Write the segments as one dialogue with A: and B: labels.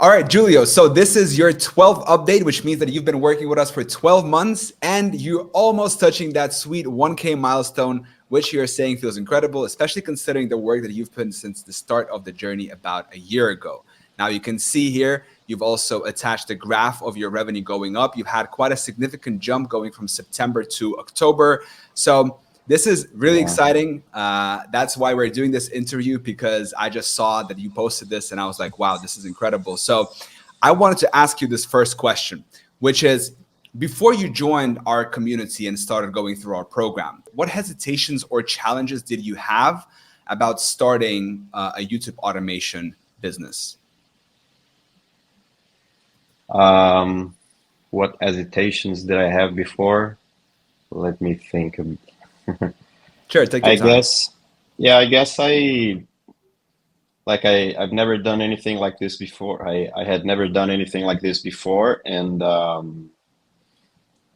A: All right, Julio. So this is your 12th update, which means that you've been working with us for 12 months and you're almost touching that sweet 1K milestone, which you're saying feels incredible, especially considering the work that you've put in since the start of the journey about a year ago. Now you can see here, you've also attached a graph of your revenue going up. You've had quite a significant jump going from September to October. So this is really
B: Yeah.
A: exciting. That's why we're doing this interview, because I just saw that you posted this and I was like, wow, this is incredible. So I wanted to ask you this first question, which is, before you joined our community and started going through our program, what hesitations or challenges did you have about starting a YouTube automation business?
B: Um, what hesitations did I have before? Let me think.
A: Sure, take your
B: I
A: time.
B: guess, yeah, I guess I've never done anything like this before. I had never done anything like this before, and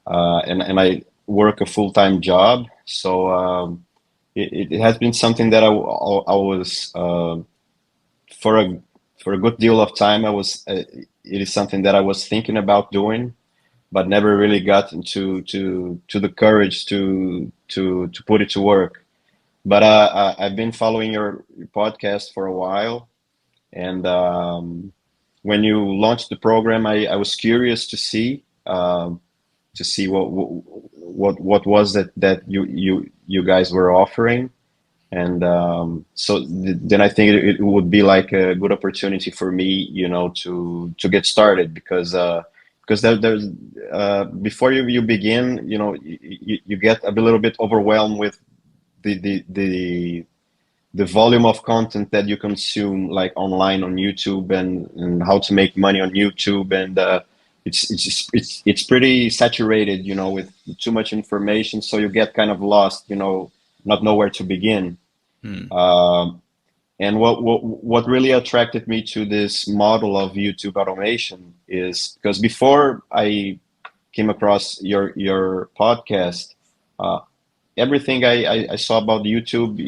B: I work a full-time job, so it has been something that I was for a good deal of time. It is something that I was thinking about doing, but never really got into the courage to put it to work. But I've been following your podcast for a while, and when you launched the program, I was curious to see what was that you guys were offering, and so then I think it would be like a good opportunity for me, to get started, because there's before you begin, you get a little bit overwhelmed with the volume of content that you consume, like online on YouTube, and how to make money on YouTube, and it's pretty saturated, with too much information, so you get kind of lost, not know where to begin.
A: Hmm.
B: Um, and what really attracted me to this model of YouTube automation is because before I came across your podcast, uh, everything I saw about YouTube,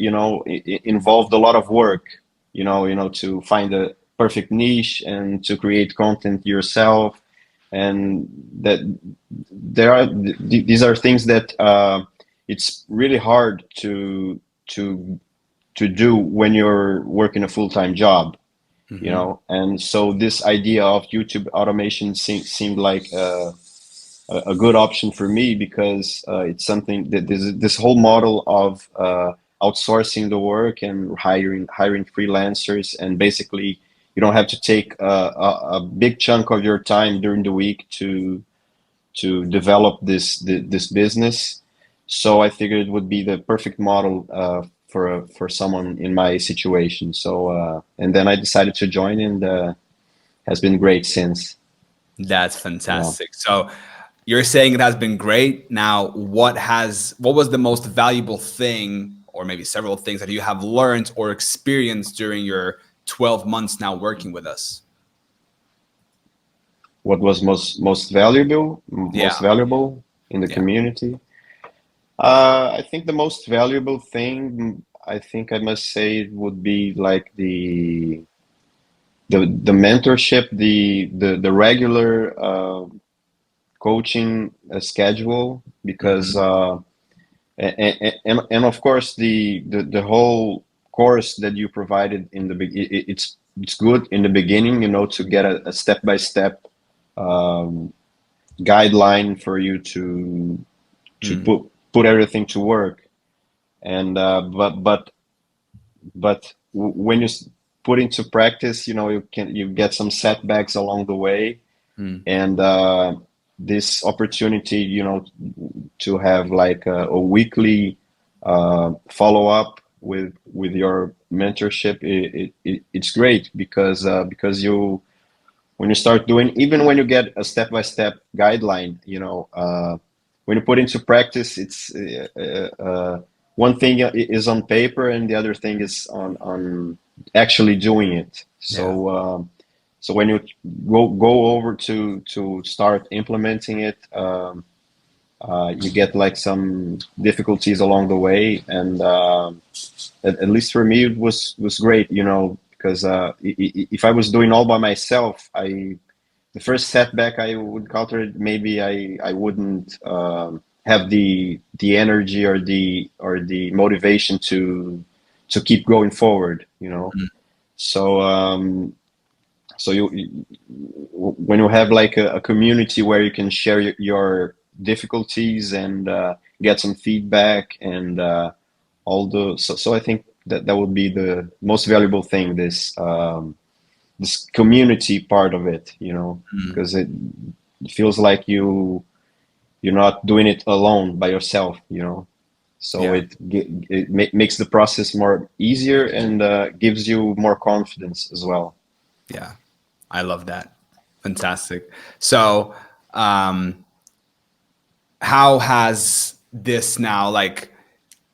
B: it involved a lot of work, to find a perfect niche and to create content yourself, and that these are things that it's really hard to to do when you're working a full-time job,
A: Hmm.
B: and so this idea of YouTube automation seemed like a good option for me, because it's something that this whole model of outsourcing the work and hiring freelancers, and basically you don't have to take a big chunk of your time during the week to develop this business. So I figured it would be the perfect model for someone in my situation. So and then I decided to join, and has been great since.
A: That's
B: Yeah.
A: fantastic. So you're saying it has been great. Now, what was the most valuable thing, or maybe several things, that you have learned or experienced during your 12 months now working with us?
B: What was most
A: Yeah.
B: valuable in the
A: Yeah.
B: community? I think the most valuable thing, I think I must say, it would be like the mentorship, the regular coaching schedule, because
A: Hmm.
B: and of course the whole course that you provided in the it's good in the beginning, to get a step-by-step um, guideline for you to
A: Hmm.
B: put everything to work, and but when put into practice, you get some setbacks along the way,
A: Hmm.
B: and this opportunity, to have like a weekly follow up with your mentorship, it's great, because when you start doing, even when you get a step-by-step guideline, when you put into practice, it's one thing is on paper, and the other thing is on actually doing it.
A: Yeah.
B: So when you go over to start implementing it, you get like some difficulties along the way, and at least for me, it was great, because if I was doing all by myself, the first setback I would encounter, maybe I wouldn't have the energy or the motivation to keep going forward, you know.
A: Mm.
B: So so when you have like a community where you can share your difficulties and get some feedback and all the so I think that would be the most valuable thing, this community part of it, you know,
A: Mm.
B: because it feels like you're not doing it alone by yourself, you know. So
A: Yeah.
B: it makes the process more easier and gives you more confidence as well.
A: Yeah. I love that. Fantastic. So, how has this now like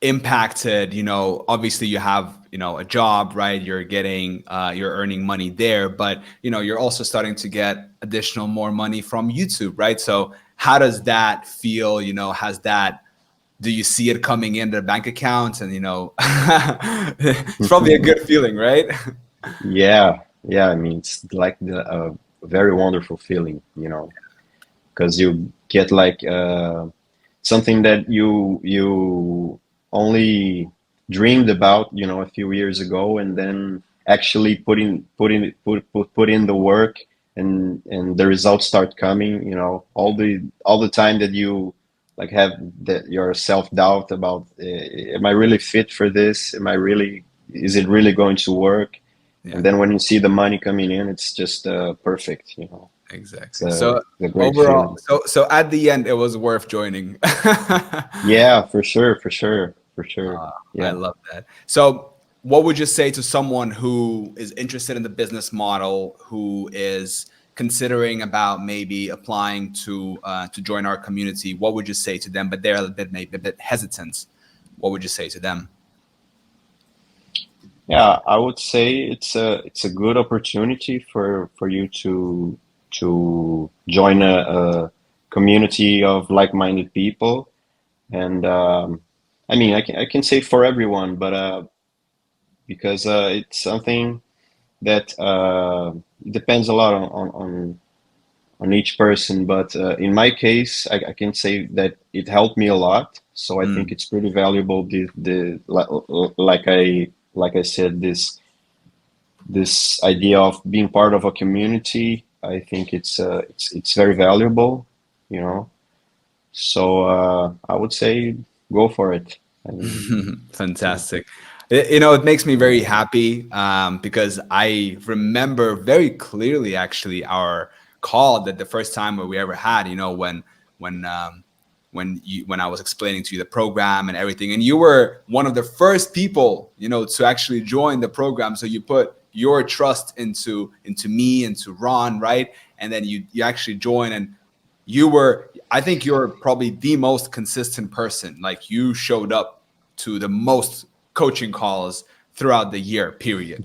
A: impacted, obviously you have, a job, right? You're getting, you're earning money there, but, you're also starting to get additional more money from YouTube, right? So how does that feel? Has that, do you see it coming into the bank account? And, it's probably a good feeling, right?
B: Yeah, yeah. I mean, it's like the very wonderful feeling, you know, because you get like something that you only dreamed about, you know, a few years ago, and then actually put in the work, and the results start coming. You know, all the time that you like have that your self doubt about, am I really fit for this? Is it really going to work? And
A: Yeah,
B: then when you see the money coming in, it's just perfect. You know,
A: exactly. So
B: it's a great
A: overall,
B: feeling.
A: so at the end, it was worth joining.
B: Yeah, for sure, for sure, for sure.
A: I
B: Yeah.
A: love that. So, what would you say to someone who is interested in the business model, who is considering about maybe applying to join our community? What would you say to them? But they're a bit maybe a bit hesitant. What would you say to them?
B: Yeah, I would say it's a good opportunity for you to join a community of like-minded people. And I mean, I can say for everyone, but because it's something that depends a lot on each person. But in my case, I can say that it helped me a lot. So I think
A: Mm.
B: it's pretty valuable. Like I said, this idea of being part of a community, I think it's very valuable, you know. So I would say go for it. I mean, yeah.
A: Fantastic. It makes me very happy because I remember very clearly actually our call that the first time where we ever had, when when I was explaining to you the program and everything, and you were one of the first people, to actually join the program. So you put your trust into me, into Ron, right? And then you actually join, and I think you're probably the most consistent person. Like you showed up to the most coaching calls throughout the year, period,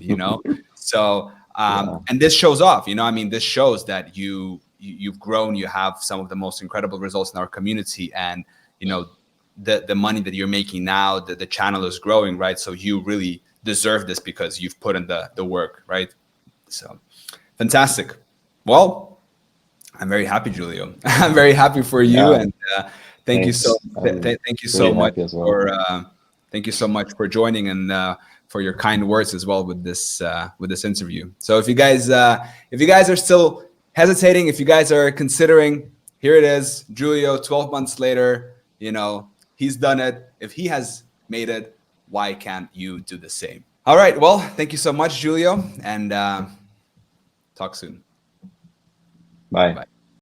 A: So,
B: Yeah,
A: and this shows off, I mean, this shows that you've grown, you have some of the most incredible results in our community. And, the money that you're making now, the channel is growing, right? So you really deserve this because you've put in the work, right? So fantastic. Well, I'm very happy, Julio. I'm very happy for you,
B: yeah.
A: and thank you so
B: Thanks. I'm
A: thank you so
B: really
A: much
B: happy as well.
A: for thank you so much for joining, and for your kind words as well with this interview. So if you guys are still hesitating, if you guys are considering, here it is, Julio. 12 months later, he's done it. If he has made it, why can't you do the same? All right. Well, thank you so much, Julio, and talk soon.
B: Bye.
A: Bye.